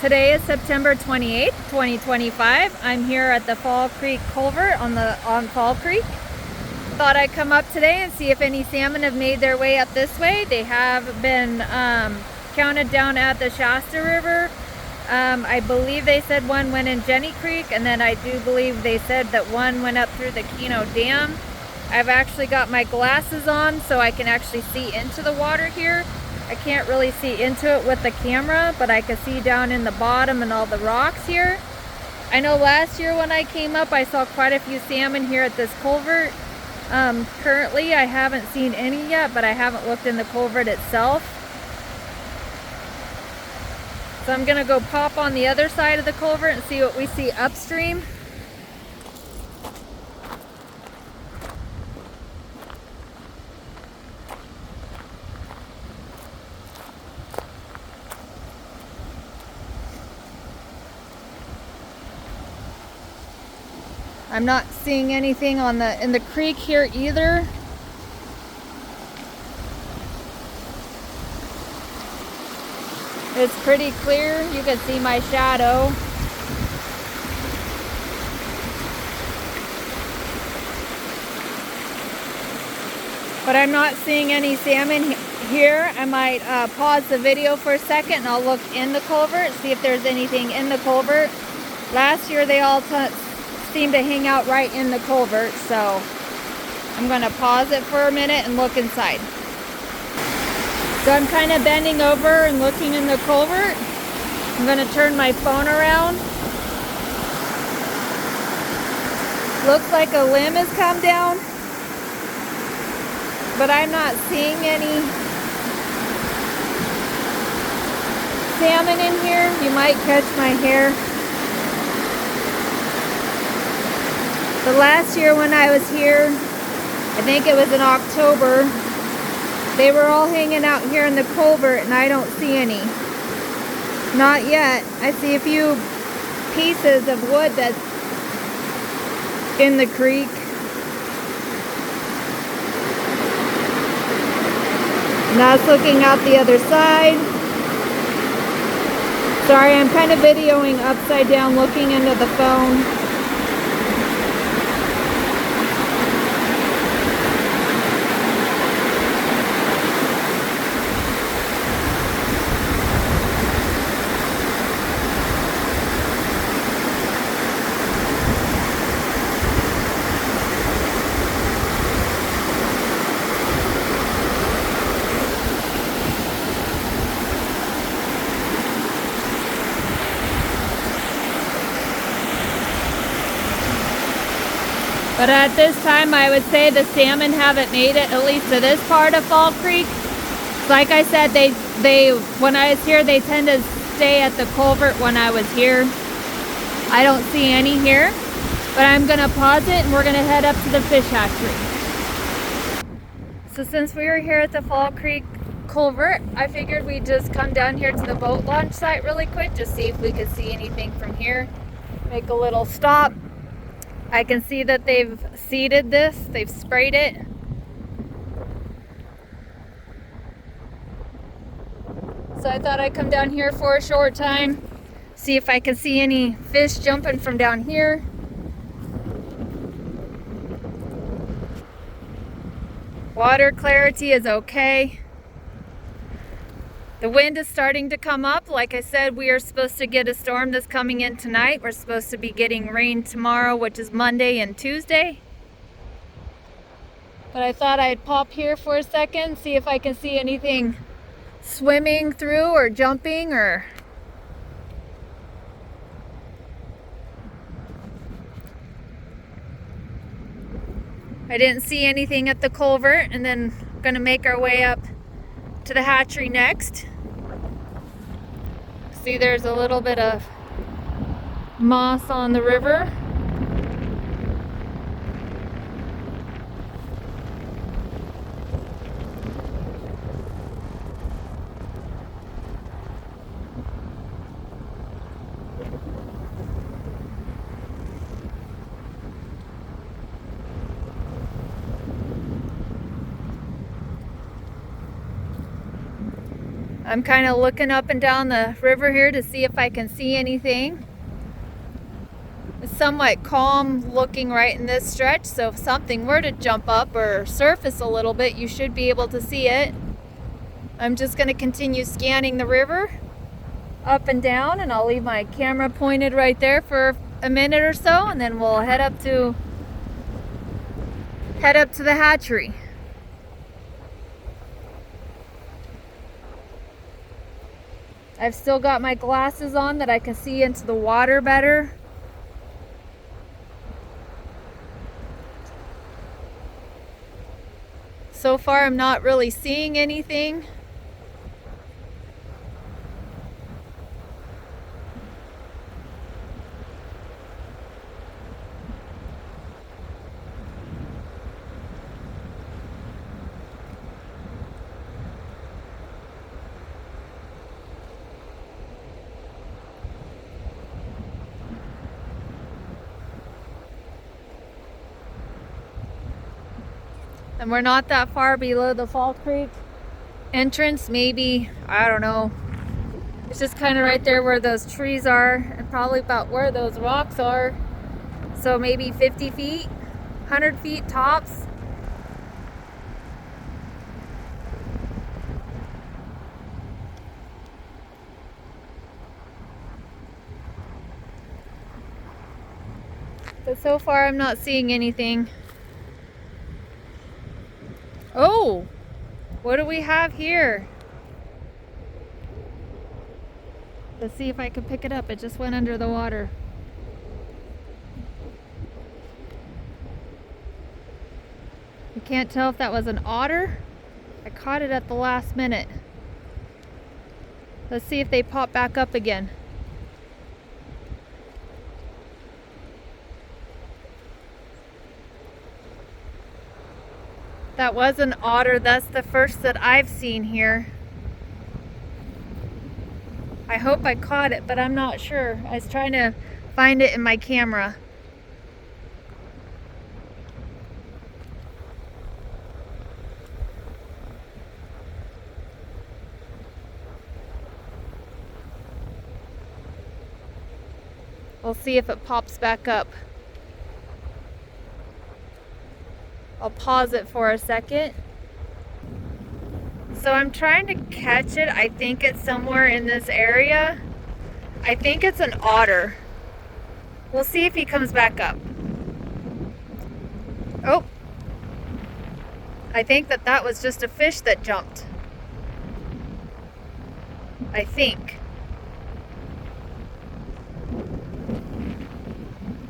Today is September 28th, 2025. I'm here at the Fall Creek Culvert on Fall Creek. Thought I'd come up today and see if any salmon have made their way up this way. They have been counted down at the Shasta River. I believe they said one went in Jenny Creek, and then I do believe they said that one went up through the Keno Dam. I've actually got my glasses on so I can actually see into the water here. I can't really see into it with the camera, but I can see down in the bottom and all the rocks here. I know last year when I came up, I saw quite a few salmon here at this culvert. Currently, I haven't seen any yet, but I haven't looked in the culvert itself. So I'm gonna go pop on the other side of the culvert and see what we see upstream. I'm not seeing anything in the creek here either. It's pretty clear. You can see my shadow. But I'm not seeing any salmon here. I might pause the video for a second and I'll look in the culvert, see if there's anything in the culvert. Last year they all seem to hang out right in the culvert, so I'm going to pause it for a minute and look inside. So I'm kind of bending over and looking in the culvert. I'm going to turn my phone around. Looks like a limb has come down, but I'm not seeing any salmon in here. You might catch my hair. The last year when I was here, I think it was in October, they were all hanging out here in the culvert and I don't see any. Not yet. I see a few pieces of wood that's in the creek. Now it's looking out the other side. Sorry, I'm kind of videoing upside down looking into the phone. But at this time, I would say the salmon haven't made it, at least to this part of Fall Creek. Like I said, when I was here, they tend to stay at the culvert when I was here. I don't see any here, but I'm gonna pause it and we're gonna head up to the fish hatchery. So since we were here at the Fall Creek culvert, I figured we'd just come down here to the boat launch site really quick, just see if we could see anything from here. Make a little stop. I can see that they've seeded this, they've sprayed it. So I thought I'd come down here for a short time, see if I can see any fish jumping from down here. Water clarity is okay. The wind is starting to come up. Like I said, we are supposed to get a storm that's coming in tonight. We're supposed to be getting rain tomorrow, which is Monday and Tuesday. But I thought I'd pop here for a second, see if I can see anything swimming through or jumping or... I didn't see anything at the culvert, and then we're gonna make our way up to the hatchery next. See, there's a little bit of moss on the river. I'm kind of looking up and down the river here to see if I can see anything. It's somewhat calm looking right in this stretch, so if something were to jump up or surface a little bit, you should be able to see it. I'm just going to continue scanning the river up and down, and I'll leave my camera pointed right there for a minute or so, and then we'll head up to the hatchery. I've still got my glasses on that I can see into the water better. So far, I'm not really seeing anything. And we're not that far below the Fall Creek entrance, maybe, I don't know. It's just kind of right there where those trees are and probably about where those rocks are. So maybe 50 feet, 100 feet tops. But so far I'm not seeing anything. Oh, what do we have here? Let's see if I can pick it up. It just went under the water. You can't tell if that was an otter. I caught it at the last minute. Let's see if they pop back up again. That was an otter. That's the first that I've seen here. I hope I caught it, but I'm not sure. I was trying to find it in my camera. We'll see if it pops back up. I'll pause it for a second. So I'm trying to catch it. I think it's somewhere in this area. I think it's an otter. We'll see if he comes back up. Oh, I think that was just a fish that jumped. I think.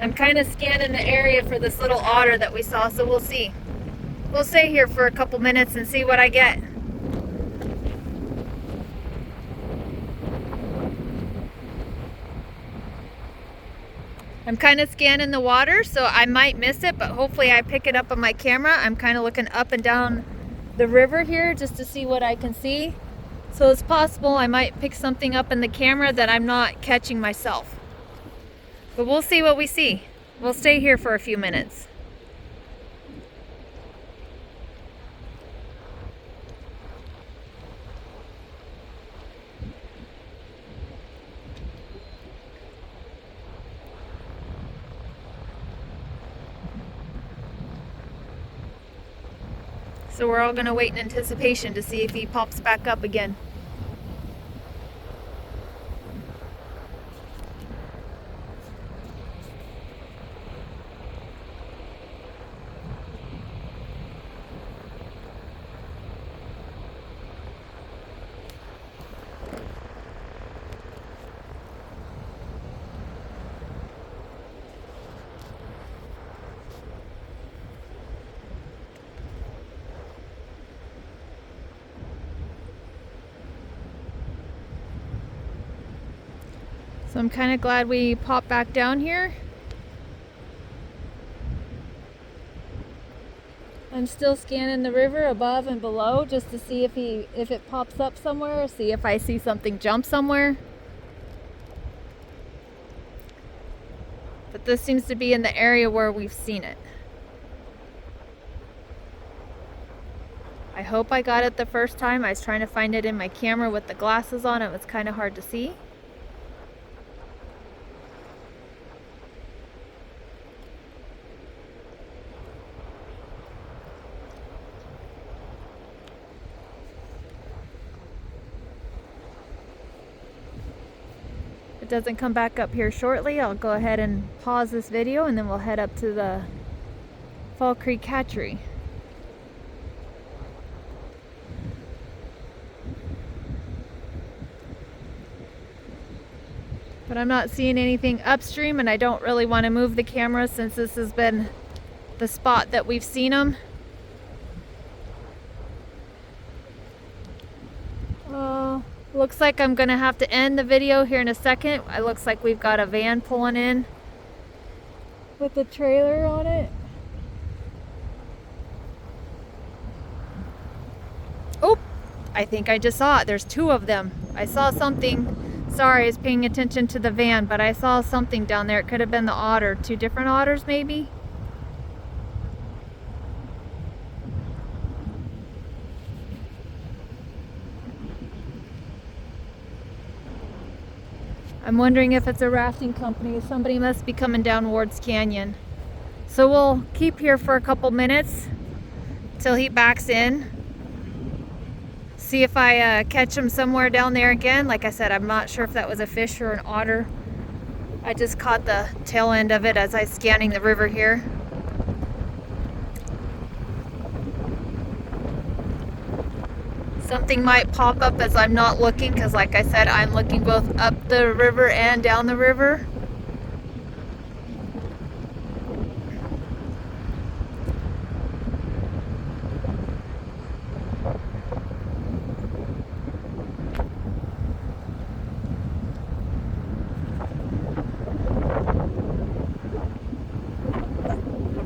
I'm kind of scanning the area for this little otter that we saw, so we'll see. We'll stay here for a couple minutes and see what I get. I'm kind of scanning the water, so I might miss it, but hopefully I pick it up on my camera. I'm kind of looking up and down the river here just to see what I can see. So it's possible I might pick something up in the camera that I'm not catching myself. But we'll see what we see. We'll stay here for a few minutes. So we're all gonna wait in anticipation to see if he pops back up again. So I'm kind of glad we popped back down here. I'm still scanning the river above and below just to see if it pops up somewhere, see if I see something jump somewhere. But this seems to be in the area where we've seen it. I hope I got it the first time. I was trying to find it in my camera with the glasses on. It was kind of hard to see. If it doesn't come back up here shortly, I'll go ahead and pause this video and then we'll head up to the Fall Creek Hatchery. But I'm not seeing anything upstream, and I don't really want to move the camera since this has been the spot that we've seen them. Looks like I'm gonna have to end the video here in a second. It looks like we've got a van pulling in with the trailer on it. Oh, I think I just saw it. There's two of them. I saw something. Sorry, I was paying attention to the van, but I saw something down there. It could have been the otter. Two different otters, maybe? I'm wondering if it's a rafting company. Somebody must be coming down Ward's Canyon. So we'll keep here for a couple minutes till he backs in. See if I catch him somewhere down there again. Like I said, I'm not sure if that was a fish or an otter. I just caught the tail end of it as I was scanning the river here. Something might pop up as I'm not looking, because like I said, I'm looking both up the river and down the river.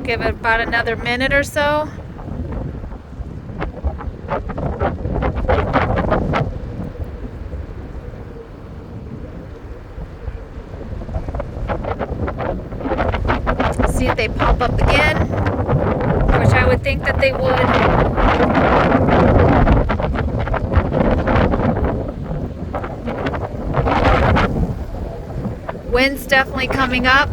Give it about another minute or so. See if they pop up again, which I would think that they would. Wind's definitely coming up.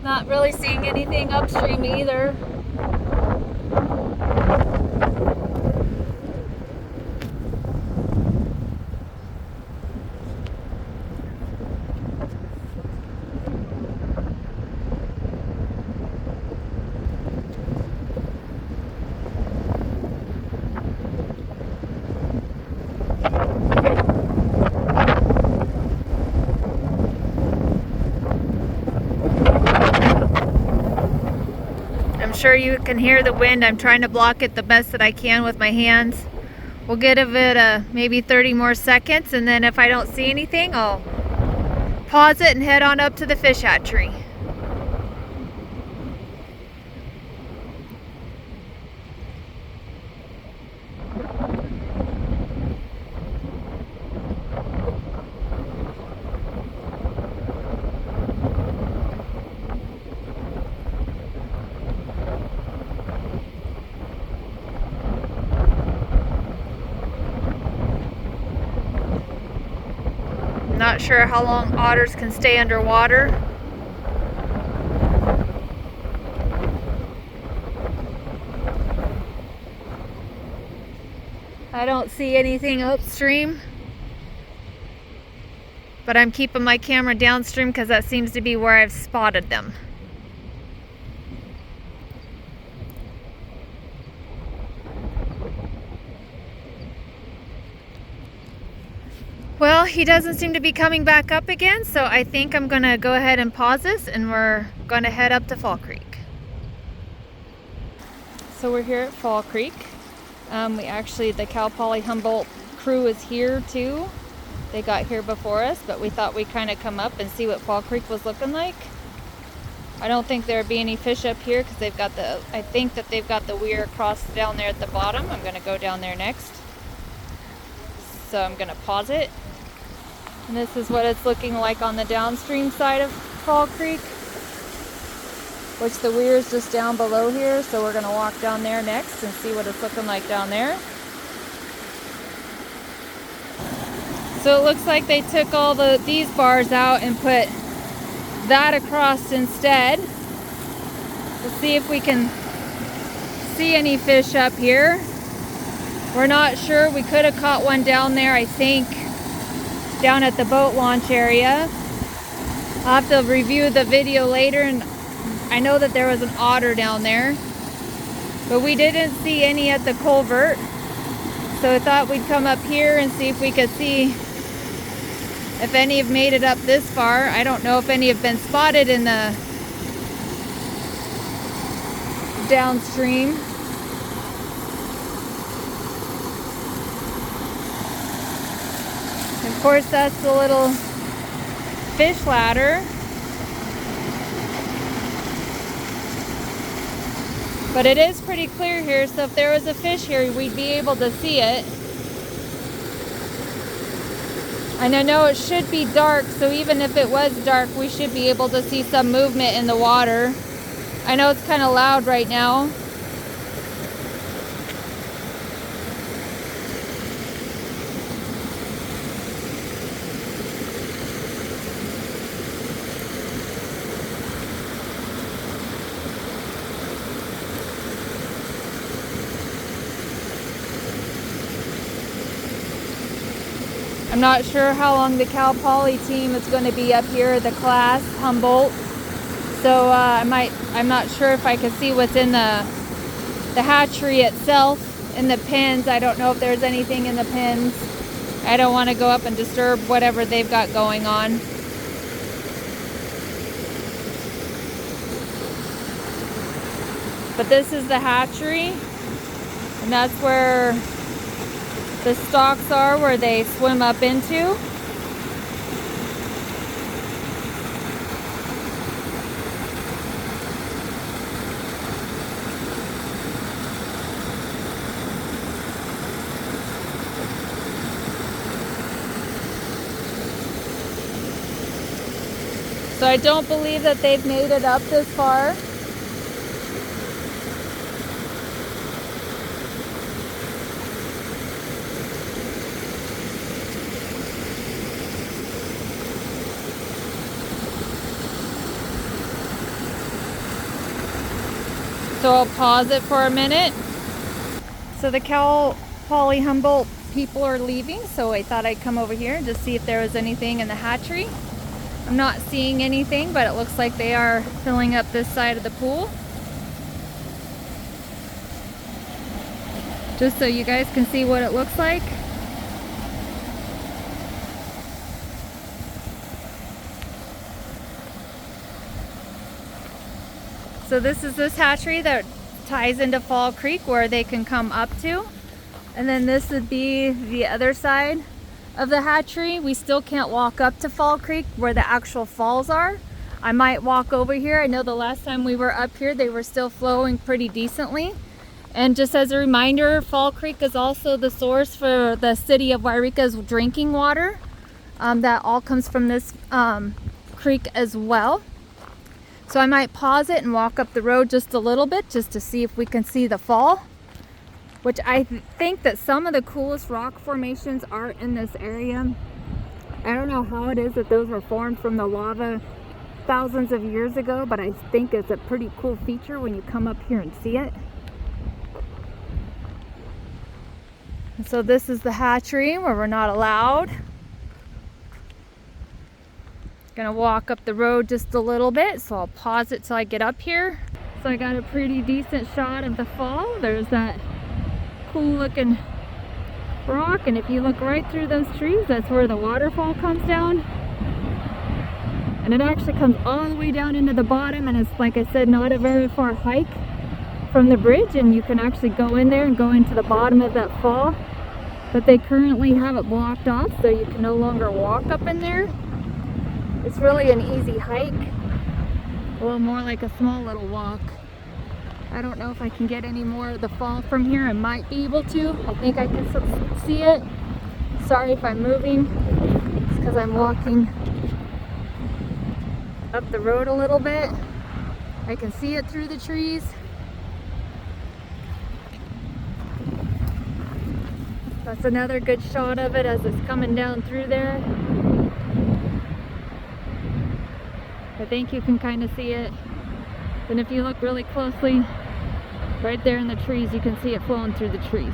Not really seeing anything upstream either. I'm sure you can hear the wind. I'm trying to block it the best that I can with my hands. We'll give it maybe 30 more seconds, and then if I don't see anything, I'll pause it and head on up to the fish hatchery. Not sure how long otters can stay underwater. I don't see anything upstream, but I'm keeping my camera downstream because that seems to be where I've spotted them. Well, he doesn't seem to be coming back up again, so I think I'm going to go ahead and pause this, and we're going to head up to Fall Creek. So we're here at Fall Creek. The Cal Poly Humboldt crew is here too. They got here before us, but we thought we'd kind of come up and see what Fall Creek was looking like. I don't think there'd be any fish up here because I think that they've got the weir across down there at the bottom. I'm going to go down there next. So I'm going to pause it. And this is what it's looking like on the downstream side of Fall Creek, which the weir is just down below here, so we're gonna walk down there next and see what it's looking like down there. So it looks like they took all these bars out and put that across instead. We'll see if we can see any fish up here. We're not sure. We could have caught one down there, I think, down at the boat launch area. I'll have to review the video later, and I know that there was an otter down there, but we didn't see any at the culvert. So I thought we'd come up here and see if we could see if any have made it up this far. I don't know if any have been spotted in the downstream. Of course, that's the little fish ladder. But it is pretty clear here, so if there was a fish here, we'd be able to see it. And I know it should be dark, so even if it was dark, we should be able to see some movement in the water. I know it's kind of loud right now. I'm not sure how long the Cal Poly team is going to be up here at the class, Humboldt. So I'm not sure if I can see what's in the hatchery itself, in the pens. I don't know if there's anything in the pens. I don't want to go up and disturb whatever they've got going on. But this is the hatchery, and that's where the stalks are, where they swim up into. So I don't believe that they've made it up this far. So I'll pause it for a minute. So the Cal Poly Humboldt people are leaving, so I thought I'd come over here and just see if there was anything in the hatchery. I'm not seeing anything, but it looks like they are filling up this side of the pool. Just so you guys can see what it looks like. So this is this hatchery that ties into Fall Creek where they can come up to. And then this would be the other side of the hatchery. We still can't walk up to Fall Creek where the actual falls are. I might walk over here. I know the last time we were up here, they were still flowing pretty decently. And just as a reminder, Fall Creek is also the source for the city of Wairika's drinking water. That all comes from this creek as well. So I might pause it and walk up the road just a little bit just to see if we can see the fall, which I think that some of the coolest rock formations are in this area. I don't know how it is that those were formed from the lava thousands of years ago, but I think it's a pretty cool feature when you come up here and see it. And so this is the hatchery where we're not allowed. Gonna walk up the road just a little bit, so I'll pause it till I get up here. So I got a pretty decent shot of the fall. There's that cool looking rock, and if you look right through those trees, that's where the waterfall comes down. And it actually comes all the way down into the bottom, and it's, like I said, not a very far hike from the bridge, and you can actually go in there and go into the bottom of that fall. But they currently have it blocked off, so you can no longer walk up in there. It's really an easy hike, a little more like a small little walk. I don't know if I can get any more of the fall from here. I might be able to. I think I can see it. Sorry if I'm moving. It's because I'm walking up the road a little bit. I can see it through the trees. That's another good shot of it as it's coming down through there. I think you can kind of see it. And if you look really closely, right there in the trees, you can see it flowing through the trees.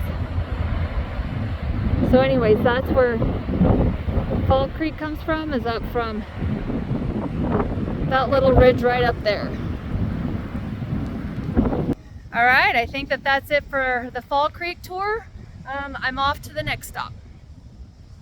So anyways, that's where Fall Creek comes from, is up from that little ridge right up there. All right, I think that that's it for the Fall Creek tour. I'm off to the next stop.